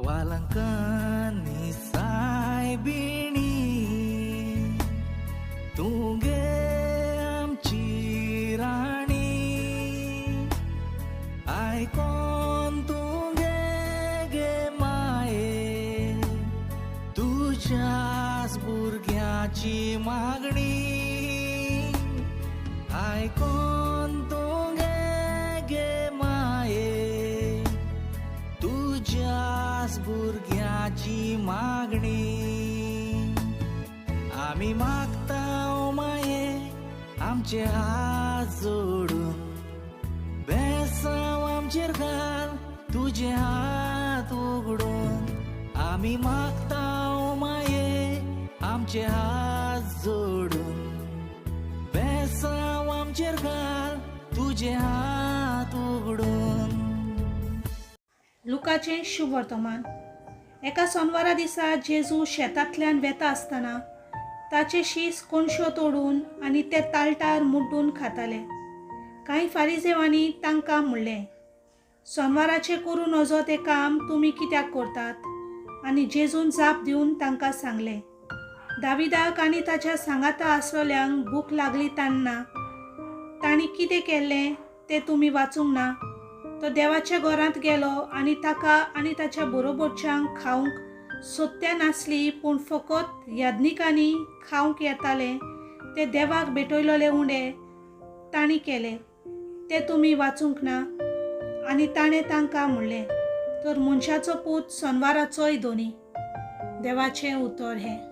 वालंकांनी सायबिणी तुगे आमची राणी आयकोन तुगे गे माये तुझ्याच भुरग्याची मागणी आयकोन तुगे गे माये तुझ्याच भुरग्याची मागणी आमी मागता ओ माये आमचे हात जोडून बेसांव आमचेर घाल तुझे हात उगडून आमी मागता ओ माये आमचे हात जोडून बेसांव आमचेर घाल तुझे हात उगडून. लुकाचें शुभ वर्तमान. एका सोनवारा दिसा जेजू शेतांतल्यान वेता आसतना ताचे शीस कोणश्यो तोडून आनी ते तालटार मुड्डून खाताले. कांय फारिजेवांनी तांकां म्हणलें, सोनवाराचें करून नजो तें काम तुमी कित्याक करतात? आनी जेजून जाप दिवन तांकां सांगलें, दाविदाक आनी ताच्या सांगाता आसलोल्यांक भूक लागली तेन्ना तांणी कितें केल्लें तें तुमी वाचूंक ना? तो देवाच्या घरांत गेलो आनी ताका आनी ताच्या बरोबरच्यांक खावंक सोदत्या नासली, पूण फकत याज्ञिकांनी खावंक येताले ते देवाक भेटयलोले उंडे तांणी केले ते तुमी वाचूंक ना? आनी ताणें तांकां म्हणलें, तर मनशाचो पूत सोनवाराचोय दोनी. देवाचें उतर हें.